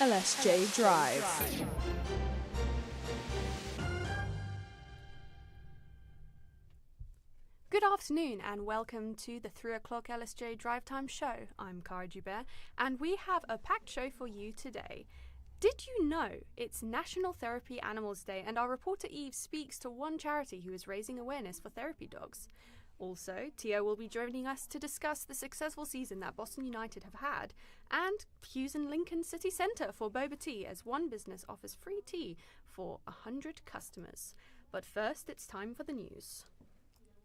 LSJ Drive. Good afternoon and welcome to the 3 o'clock LSJ Drive Time show. I'm Cara Joubert and we have a packed show for you today. Did you know it's National Therapy Animals Day, and our reporter Eve speaks to one charity who is raising awareness for therapy dogs. Also, Tio will be joining us to discuss the successful season that Boston United have had, and queues in Lincoln City Centre for boba tea as one business offers free tea for 100 customers. But first, it's time for the news.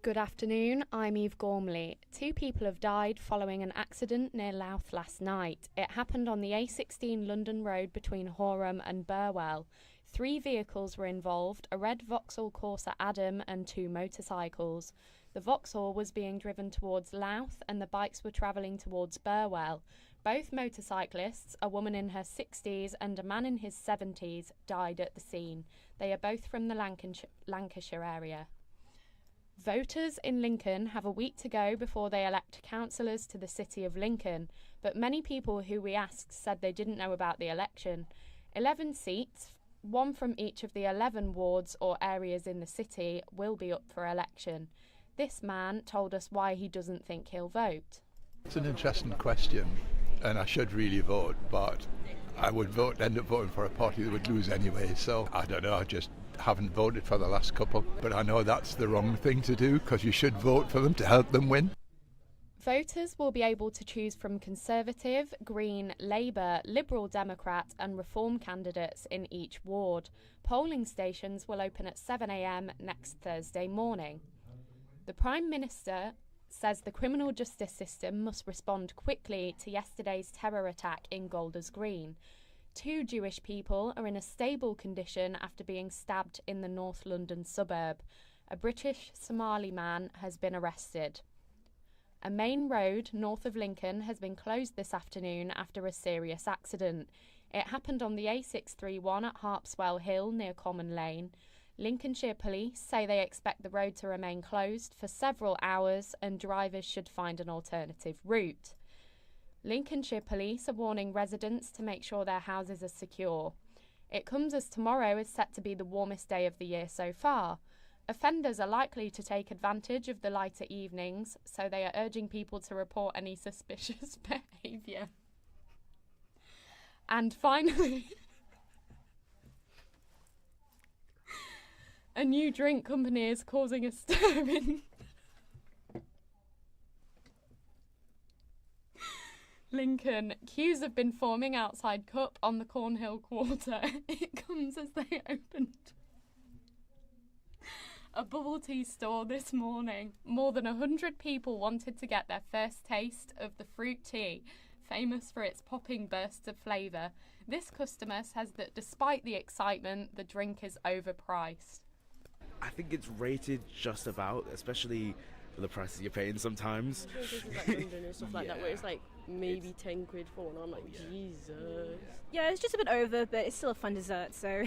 Good afternoon, I'm Eve Gormley. 2 people have died following an accident near Louth last night. It happened on the A16 London Road between Horham and Burwell. 3 vehicles were involved, a red Vauxhall Corsa Adam and 2 motorcycles. The Vauxhall was being driven towards Louth and the bikes were travelling towards Burwell. Both motorcyclists, a woman in her 60s and a man in his 70s, died at the scene. They are both from the Lancashire area. Voters in Lincoln have a week to go before they elect councillors to the City of Lincoln, but many people who we asked said they didn't know about the election. 11 seats, one from each of the 11 wards or areas in the city, will be up for election. This man told us why he doesn't think he'll vote. It's an interesting question, and I should really vote, but I would end up voting for a party that would lose anyway, so I don't know, I just haven't voted for the last couple, but I know that's the wrong thing to do because you should vote for them to help them win. Voters will be able to choose from Conservative, Green, Labour, Liberal Democrat and Reform candidates in each ward. Polling stations will open at 7 a.m. next Thursday morning. The Prime Minister says the criminal justice system must respond quickly to yesterday's terror attack in Golders Green. 2 Jewish people are in a stable condition after being stabbed in the North London suburb. A British Somali man has been arrested. A main road north of Lincoln has been closed this afternoon after a serious accident. It happened on the A631 at Harpswell Hill near Common Lane. Lincolnshire police say they expect the road to remain closed for several hours and drivers should find an alternative route. Lincolnshire police are warning residents to make sure their houses are secure. It comes as tomorrow is set to be the warmest day of the year so far. Offenders are likely to take advantage of the lighter evenings, so they are urging people to report any suspicious behaviour. And finally, a new drink company is causing a stir in Lincoln. Queues have been forming outside Cup on the Cornhill Quarter. It comes as they opened a bubble tea store this morning. More than 100 people wanted to get their first taste of the fruit tea, famous for its popping bursts of flavour. This customer says that despite the excitement, the drink is overpriced. I think it's rated just about, especially for the prices you're paying sometimes. Places like London and stuff like that, where it's like maybe 10 quid for one. I'm like, Jesus. Yeah, it's just a bit over, but it's still a fun dessert, so.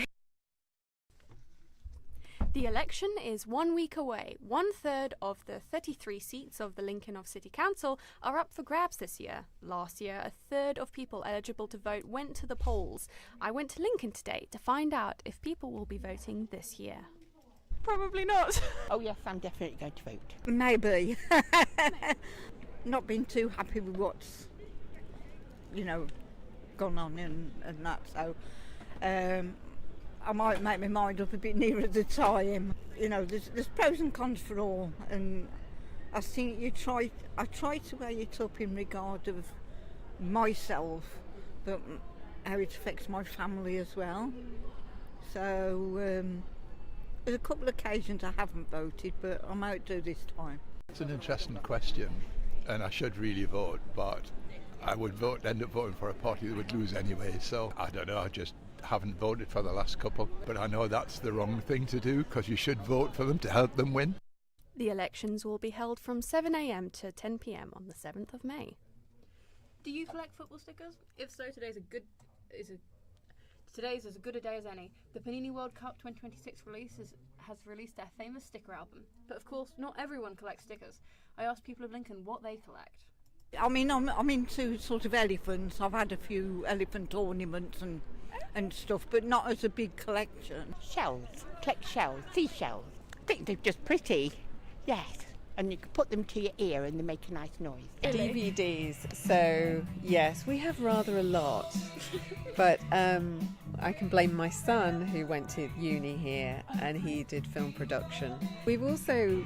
The election is 1 week away. 1/3 of the 33 seats of the Lincoln City Council are up for grabs this year. Last year, 1/3 of people eligible to vote went to the polls. I went to Lincoln today to find out if people will be voting this year. Probably not. Oh yes, I'm definitely going to vote. Maybe. Not been too happy with what's, gone on and that, so I might make my mind up a bit nearer the time. There's pros and cons for all, and I think I try to weigh it up in regard of myself, but how it affects my family as well. So there's a couple of occasions I haven't voted, but I might do this time. It's an interesting question, and I should really vote, but I would end up voting for a party that would lose anyway, so I don't know, I just haven't voted for the last couple, but I know that's the wrong thing to do because you should vote for them to help them win. The elections will be held from 7 a.m. to 10 p.m. on the 7th of May. Do you collect football stickers? If so, today's as good a day as any. The Panini World Cup 2026 has released their famous sticker album. But of course, not everyone collects stickers. I asked people of Lincoln what they collect. I mean, I'm into sort of elephants. I've had a few elephant ornaments and stuff, but not as a big collection. Shells, collect shells, seashells. I think they're just pretty, yes. And you can put them to your ear and they make a nice noise. DVDs. So, yes, we have rather a lot. But I can blame my son, who went to uni here, and he did film production. We've also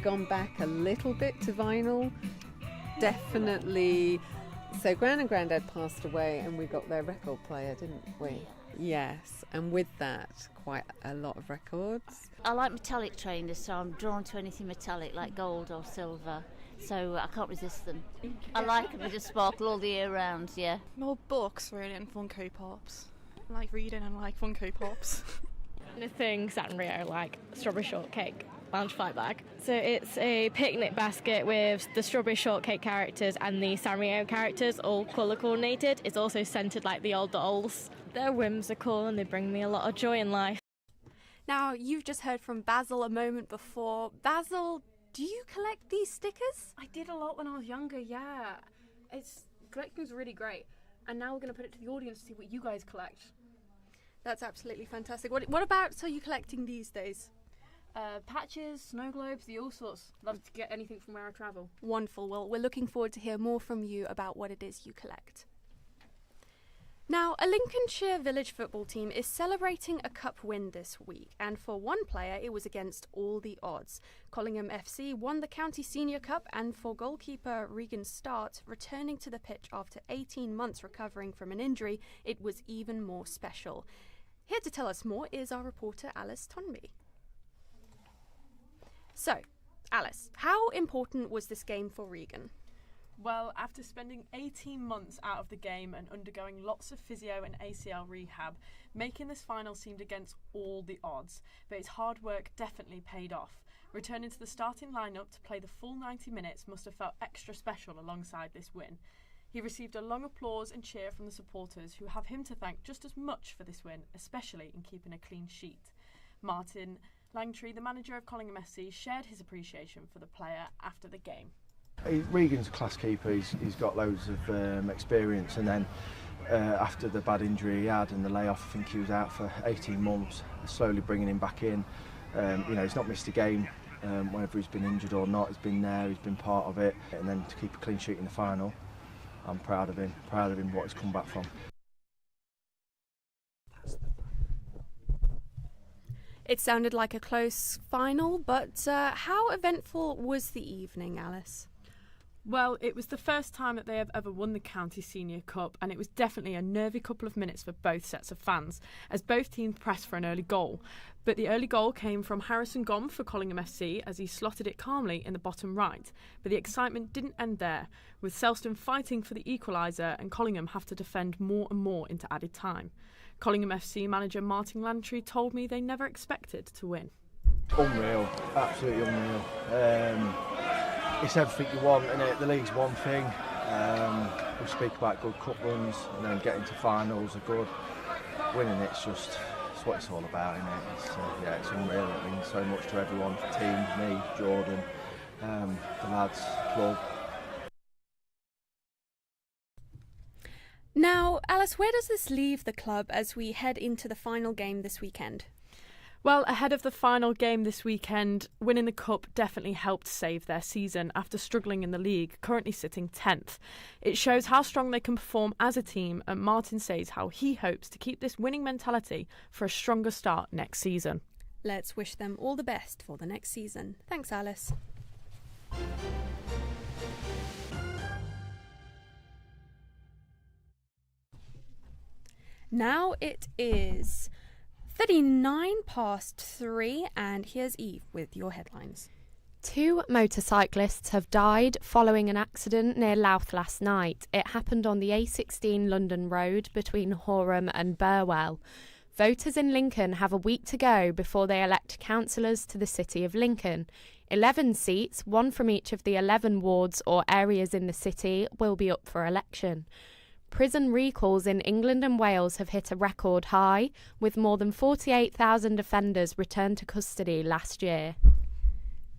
gone back a little bit to vinyl. Definitely. So Gran and Grandad passed away and we got their record player, didn't we? Yes, and with that, quite a lot of records. I like metallic trainers, so I'm drawn to anything metallic like gold or silver, so I can't resist them. I like them, they just sparkle all the year round, yeah. More books, really, and Funko Pops. I like reading and I like Funko Pops. Anything Sanrio, like strawberry shortcake lunch fight bag. So it's a picnic basket with the strawberry shortcake characters and the Sanrio characters all colour coordinated. It's also scented like the old dolls. They're whimsical and they bring me a lot of joy in life. Now, you've just heard from Basil a moment before. Basil, do you collect these stickers? I did a lot when I was younger, yeah. Collecting's really great. And now we're going to put it to the audience to see what you guys collect. That's absolutely fantastic. What about are you collecting these days? Patches, snow globes, all sorts. Love to get anything from where I travel. Wonderful. Well, we're looking forward to hear more from you about what it is you collect. Now, a Lincolnshire village football team is celebrating a cup win this week, and for one player, it was against all the odds. Collingham FC won the County Senior Cup, and for goalkeeper Regan Start, returning to the pitch after 18 months recovering from an injury, it was even more special. Here to tell us more is our reporter Alice Tonby. So, Alice, how important was this game for Regan? Well, after spending 18 months out of the game and undergoing lots of physio and ACL rehab, making this final seemed against all the odds, but his hard work definitely paid off. Returning to the starting lineup to play the full 90 minutes must have felt extra special alongside this win. He received a long applause and cheer from the supporters, who have him to thank just as much for this win, especially in keeping a clean sheet. Martin Langtree, the manager of Collingham FC, shared his appreciation for the player after the game. Regan's a class keeper, he's got loads of experience, and then after the bad injury he had and the layoff, I think he was out for 18 months, slowly bringing him back in. He's not missed a game, whether he's been injured or not, he's been there, he's been part of it, and then to keep a clean sheet in the final, I'm proud of him what he's come back from. It sounded like a close final, but how eventful was the evening, Alice? Well, it was the first time that they have ever won the County Senior Cup, and it was definitely a nervy couple of minutes for both sets of fans, as both teams pressed for an early goal. But the early goal came from Harrison Gom for Collingham FC as he slotted it calmly in the bottom right. But the excitement didn't end there, with Selston fighting for the equaliser and Collingham have to defend more and more into added time. Collingham FC manager Martin Langtree told me they never expected to win. Unreal, absolutely unreal. It's everything you want, innit? The league's one thing. We speak about good cup runs, and then getting to finals are good. Winning it's what it's all about, innit? It's unreal. It means so much to everyone, the team, me, Jordan, the lads, club. Now, Alice, where does this leave the club as we head into the final game this weekend? Well, ahead of the final game this weekend, winning the Cup definitely helped save their season after struggling in the league, currently sitting 10th. It shows how strong they can perform as a team, and Martin says how he hopes to keep this winning mentality for a stronger start next season. Let's wish them all the best for the next season. Thanks, Alice. Now it is 3:39, and here's Eve with your headlines. 2 motorcyclists have died following an accident near Louth last night. It happened on the A16 London Road between Horham and Burwell. Voters in Lincoln have a week to go before they elect councillors to the City of Lincoln. 11 seats, one from each of the 11 wards or areas in the city, will be up for election. Prison recalls in England and Wales have hit a record high, with more than 48,000 offenders returned to custody last year.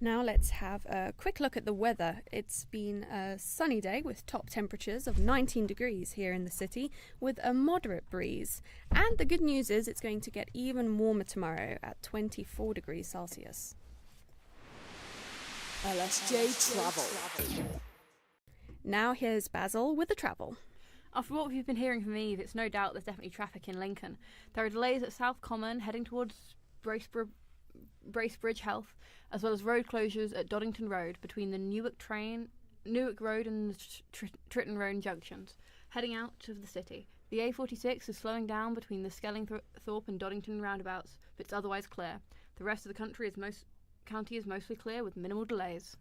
Now let's have a quick look at the weather. It's been a sunny day with top temperatures of 19 degrees here in the city with a moderate breeze. And the good news is it's going to get even warmer tomorrow at 24 degrees Celsius. LSJ Travel. Now here's Basil with the travel. After what we've been hearing from Eve, it's no doubt there's definitely traffic in Lincoln. There are delays at South Common heading towards Bracebridge Heath, as well as road closures at Doddington Road between the Newark Road and the Tritton Road junctions, heading out of the city. The A46 is slowing down between the Skellingthorpe and Doddington roundabouts, but it's otherwise clear. The rest of the county is mostly clear with minimal delays.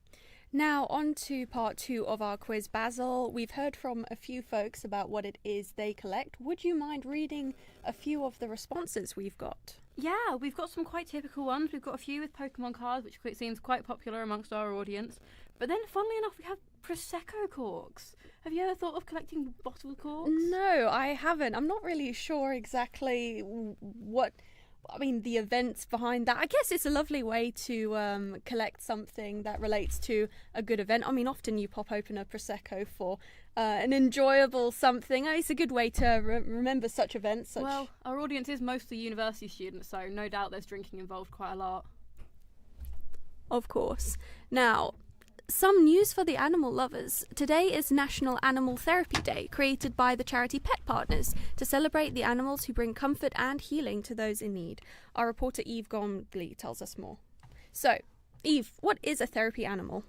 Now on to part 2 of our quiz, Basil. We've heard from a few folks about what it is they collect. Would you mind reading a few of the responses we've got? Yeah, we've got some quite typical ones. We've got a few with Pokemon cards, which seems quite popular amongst our audience. But then, funnily enough, we have Prosecco corks. Have you ever thought of collecting bottled corks? No, I haven't. I'm not really sure exactly the events behind that. I guess it's a lovely way to collect something that relates to a good event. I mean, often you pop open a Prosecco for an enjoyable something. It's a good way to remember such events. Well, our audience is mostly university students, so no doubt there's drinking involved quite a lot. Of course. Now, some news for the animal lovers. Today is National Animal Therapy Day, created by the charity Pet Partners to celebrate the animals who bring comfort and healing to those in need. Our reporter Eve Gormley tells us more. So, Eve, what is a therapy animal?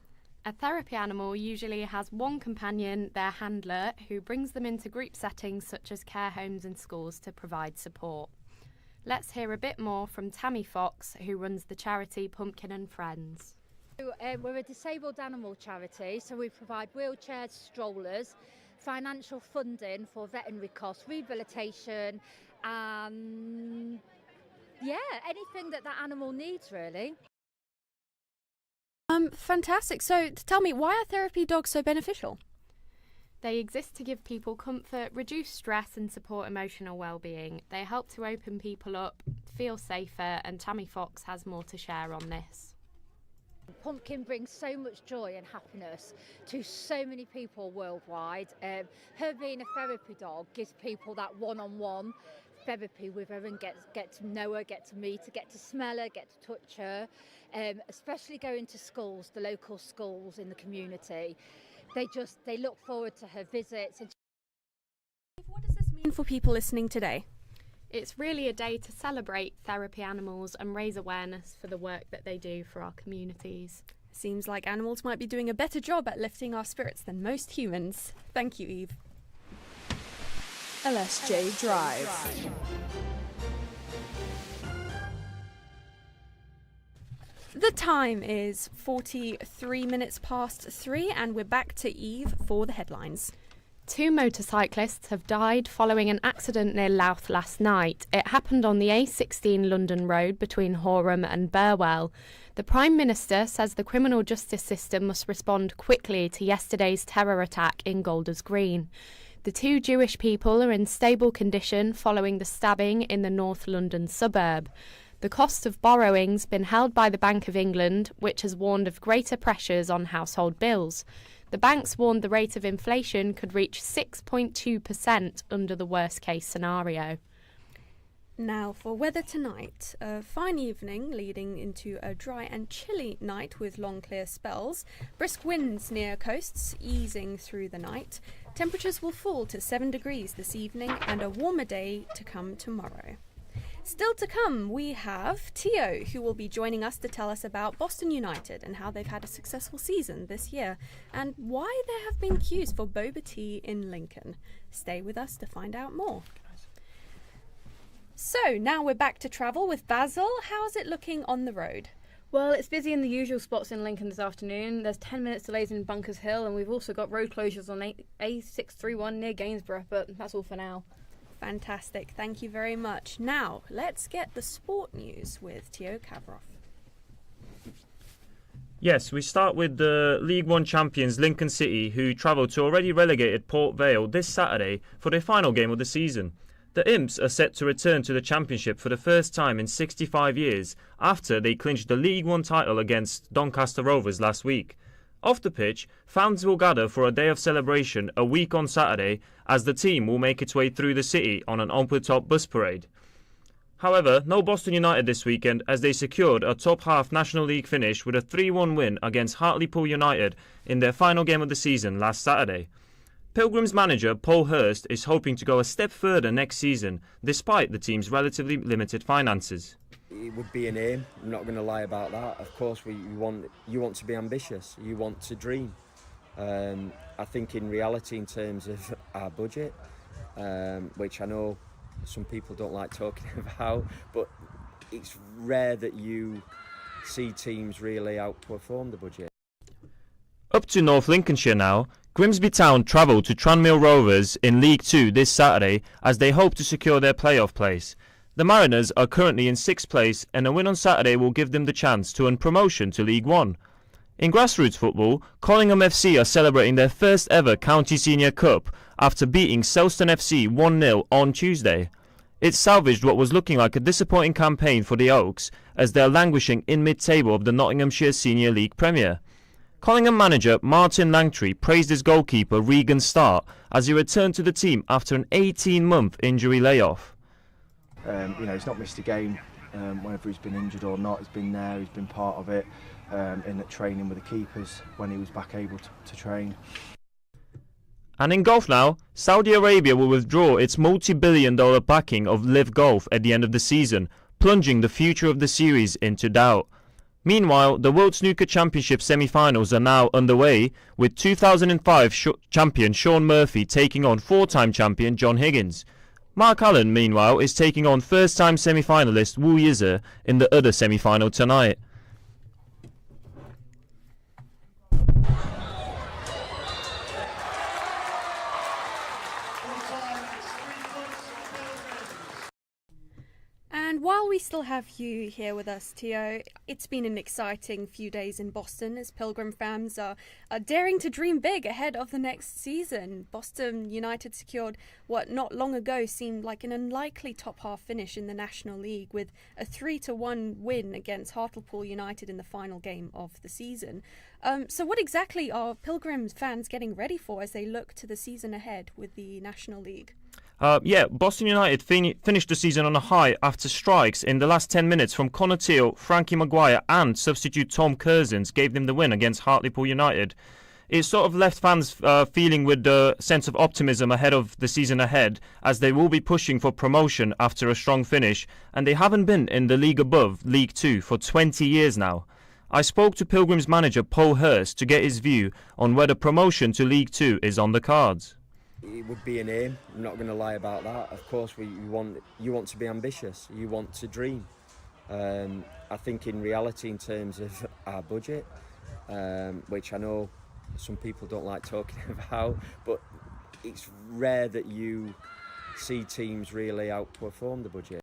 A therapy animal usually has one companion, their handler, who brings them into group settings such as care homes and schools to provide support. Let's hear a bit more from Tammy Fox, who runs the charity Pumpkin and Friends. We're a disabled animal charity, so we provide wheelchairs, strollers, financial funding for veterinary costs, rehabilitation, and anything that animal needs, really. Fantastic. So tell me, why are therapy dogs so beneficial? They exist to give people comfort, reduce stress and support emotional well-being. They help to open people up, feel safer, and Tammy Fox has more to share on this. Pumpkin brings so much joy and happiness to so many people worldwide. Her being a therapy dog gives people that one-on-one therapy with her and get to know her, get to meet her, get to smell her, get to touch her. Especially going to schools, the local schools in the community. They look forward to her visits. What does this mean for people listening today? It's really a day to celebrate therapy animals and raise awareness for the work that they do for our communities. Seems like animals might be doing a better job at lifting our spirits than most humans. Thank you, Eve. LSJ Drive. The time is 43 minutes past 3 and we're back to Eve for the headlines. 2 motorcyclists have died following an accident near Louth last night. It happened on the A16 London Road between Horham and Burwell. The Prime Minister says the criminal justice system must respond quickly to yesterday's terror attack in Golders Green. The 2 Jewish people are in stable condition following the stabbing in the North London suburb. The cost of borrowing's been held by the Bank of England, which has warned of greater pressures on household bills. The banks warned the rate of inflation could reach 6.2% under the worst-case scenario. Now for weather tonight. A fine evening leading into a dry and chilly night with long clear spells. Brisk winds near coasts easing through the night. Temperatures will fall to 7 degrees this evening and a warmer day to come tomorrow. Still to come, we have Tio, who will be joining us to tell us about Boston United and how they've had a successful season this year and why there have been queues for boba tea in Lincoln. Stay with us to find out more. So, now we're back to travel with Basil. How's it looking on the road? Well, it's busy in the usual spots in Lincoln this afternoon. There's 10 minutes delays in Bunkers Hill, and we've also got road closures on A631 near Gainsborough, but that's all for now. Fantastic, thank you very much. Now, let's get the sport news with Tio Kavroff. Yes, we start with the League One champions Lincoln City, who travelled to already relegated Port Vale this Saturday for their final game of the season. The Imps are set to return to the Championship for the first time in 65 years after they clinched the League One title against Doncaster Rovers last week. Off the pitch, fans will gather for a day of celebration a week on Saturday as the team will make its way through the city on an open-top bus parade. However, no Boston United this weekend as they secured a top-half National League finish with a 3-1 win against Hartlepool United in their final game of the season last Saturday. Pilgrims manager Paul Hurst is hoping to go a step further next season despite the team's relatively limited finances. It would be an aim, I'm not going to lie about that. Of course, you want to be ambitious, you want to dream. I think in reality, in terms of our budget, which I know some people don't like talking about, but it's rare that you see teams really outperform the budget. Up to North Lincolnshire now, Grimsby Town travel to Tranmere Rovers in League 2 this Saturday as they hope to secure their playoff place. The Mariners are currently in 6th place and a win on Saturday will give them the chance to earn promotion to League 1. In grassroots football, Collingham FC are celebrating their first ever County Senior Cup after beating Selston FC 1-0 on Tuesday. It salvaged what was looking like a disappointing campaign for the Oaks as they are languishing in mid-table of the Nottinghamshire Senior League Premier. Collingham manager Martin Langtree praised his goalkeeper Regan Start as he returned to the team after an 18-month injury layoff. He's not missed a game, whether he's been injured or not. He's been there, he's been part of it, in the training with the keepers when he was back able to train. And in golf now, Saudi Arabia will withdraw its multi-billion-dollar backing of Live Golf at the end of the season, plunging the future of the series into doubt. Meanwhile, the World Snooker Championship semi-finals are now underway, with 2005 champion Shaun Murphy taking on 4-time champion John Higgins. Mark Allen, meanwhile, is taking on first-time semi-finalist Wu Yize in the other semi-final tonight. And while we still have you here with us, Tio, it's been an exciting few days in Boston as Pilgrim fans are daring to dream big ahead of the next season. Boston United secured what not long ago seemed like an unlikely top-half finish in the National League with a 3-1 win against Hartlepool United in the final game of the season. So what exactly are Pilgrim fans getting ready for as they look to the season ahead with the National League? Boston United finished the season on a high after strikes in the last 10 minutes from Connor Teal, Frankie Maguire and substitute Tom Curzons gave them the win against Hartlepool United. It sort of left fans feeling with a sense of optimism ahead of the season ahead as they will be pushing for promotion after a strong finish and they haven't been in the league above League 2 for 20 years now. I spoke to Pilgrim's manager Paul Hurst to get his view on whether promotion to League 2 is on the cards. It would be an aim, I'm not going to lie about that. Of course, you want to be ambitious, you want to dream. I think in reality, in terms of our budget, which I know some people don't like talking about, but it's rare that you see teams really outperform the budget.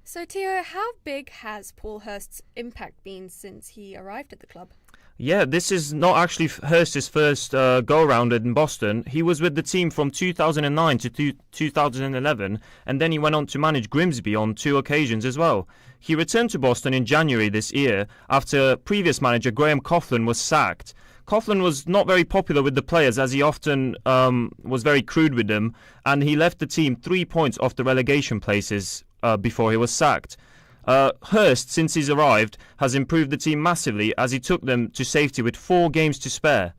So, Tio, how big has Paul Hurst's impact been since he arrived at the club? Yeah, this is not actually Hurst's first go-around in Boston. He was with the team from 2009 to 2011, and then he went on to manage Grimsby on 2 occasions as well. He returned to Boston in January this year after previous manager Graham Coughlin was sacked. Coughlin was not very popular with the players as he often was very crude with them, and he left the team 3 points off the relegation places before he was sacked. Hurst, since he's arrived, has improved the team massively as he took them to safety with 4 games to spare.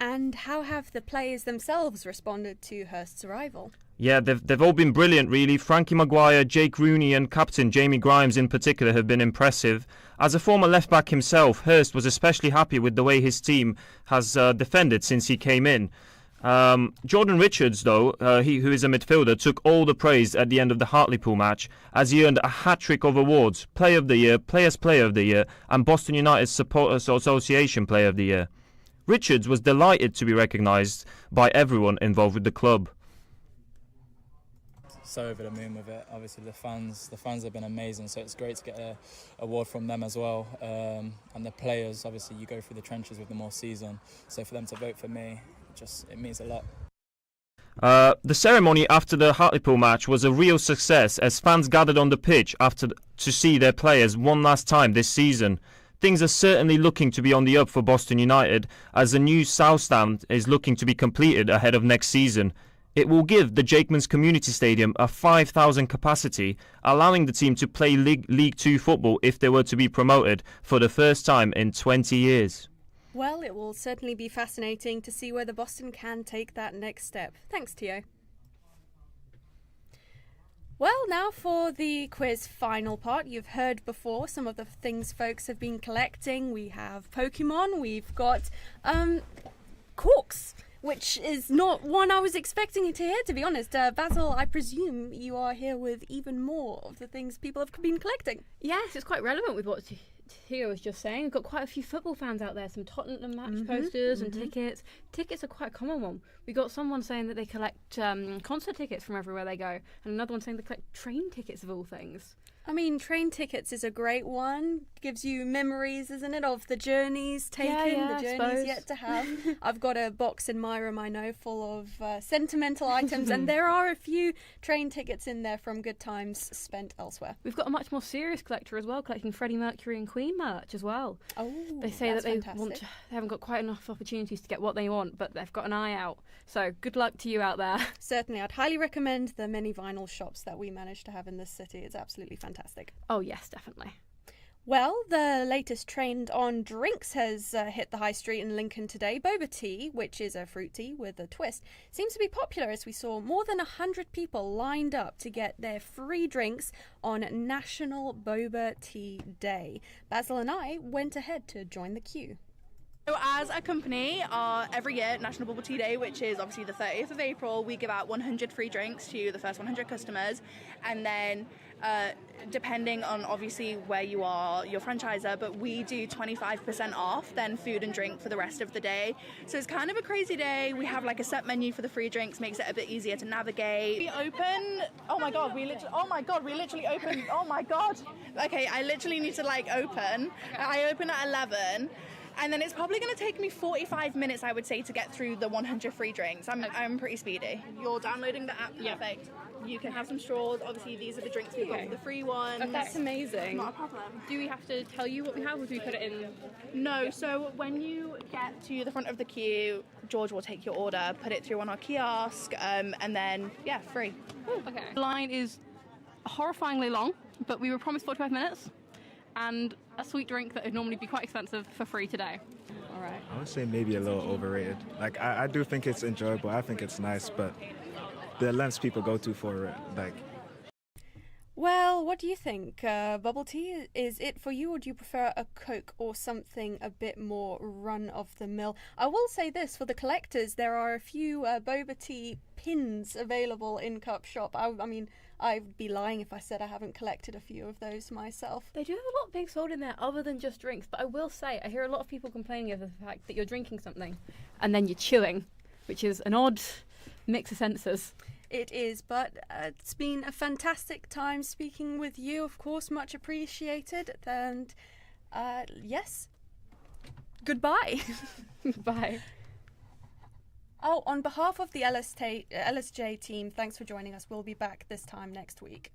And how have the players themselves responded to Hurst's arrival? Yeah, they've all been brilliant, really. Frankie Maguire, Jake Rooney and captain Jamie Grimes in particular have been impressive. As a former left-back himself, Hurst was especially happy with the way his team has defended since he came in. Jordan Richards, though, who is a midfielder, took all the praise at the end of the Hartlepool match as he earned a hat-trick of awards: Player of the Year, Players Player of the Year and Boston United Supporters Association Player of the Year. Richards was delighted to be recognised by everyone involved with the club. So over the moon with it. Obviously the fans have been amazing, so it's great to get an award from them as well. And the players, obviously you go through the trenches with them all season, so for them to vote for me, it means a lot. The ceremony after the Hartlepool match was a real success as fans gathered on the pitch to see their players one last time this season. Things are certainly looking to be on the up for Boston United as the new South Stand is looking to be completed ahead of next season. It will give the Jakemans Community Stadium a 5,000 capacity, allowing the team to play League 2 football if they were to be promoted for the first time in 20 years. Well, it will certainly be fascinating to see whether Boston can take that next step. Thanks, Tio. Well, now for the quiz final part. You've heard before some of the things folks have been collecting. We have Pokemon, we've got corks, which is not one I was expecting to hear, to be honest. Basil, I presume you are here with even more of the things people have been collecting. Yes, it's quite relevant with what Theo was just saying. We've got quite a few football fans out there, some Tottenham match posters and tickets. Tickets are quite a common one. We got someone saying that they collect concert tickets from everywhere they go, and another one saying they collect train tickets of all things. I mean, train tickets is a great one. Gives you memories, isn't it, of the journeys taken, the journeys yet to have. I've got a box in my room, I know, full of sentimental items, and there are a few train tickets in there from good times spent elsewhere. We've got a much more serious collector as well, collecting Freddie Mercury and Queen merch as well. Oh, they say that they haven't got quite enough opportunities to get what they want, but they've got an eye out. So good luck to you out there. Certainly, I'd highly recommend the many vinyl shops that we managed to have in this city. It's absolutely fantastic. Oh yes, definitely. Well, the latest trend on drinks has hit the high street in Lincoln today. Boba tea, which is a fruit tea with a twist, seems to be popular as we saw more than 100 people lined up to get their free drinks on National Boba Tea Day. Basil and I went ahead to join the queue. So as a company, every year, National Bubble Tea Day, which is obviously the 30th of April, we give out 100 free drinks to the first 100 customers. And then depending on obviously where you are, your franchisor, but we do 25% off then food and drink for the rest of the day. So it's kind of a crazy day. We have like a set menu for the free drinks, makes it a bit easier to navigate. We open, we literally open, Okay, I literally need to open. I open at 11. And then it's probably going to take me 45 minutes, I would say, to get through the 100 free drinks. I'm pretty speedy. You're downloading the app, perfect. You can have some straws. Obviously, these are the drinks we've got for the free ones. Oh, that's amazing. Not a problem. Do we have to tell you what we have, or do we put it in? No, so when you get to the front of the queue, George will take your order, put it through on our kiosk, and then, free. Ooh, okay. The line is horrifyingly long, but we were promised 45 minutes. And a sweet drink that would normally be quite expensive for free today. All right. I would say maybe a little overrated. I do think it's enjoyable. I think it's nice, but the lengths people go to for it, Well, what do you think? Bubble tea, is it for you, or do you prefer a Coke or something a bit more run-of-the-mill? I will say this, for the collectors, there are a few boba tea pins available in Cup Shop. I mean, I'd be lying if I said I haven't collected a few of those myself. They do have a lot of things sold in there other than just drinks, but I will say, I hear a lot of people complaining of the fact that you're drinking something and then you're chewing, which is an odd mix of senses. It is, but it's been a fantastic time speaking with you, of course, much appreciated. And yes, goodbye. Bye. Oh, on behalf of the LSJ team, thanks for joining us. We'll be back this time next week.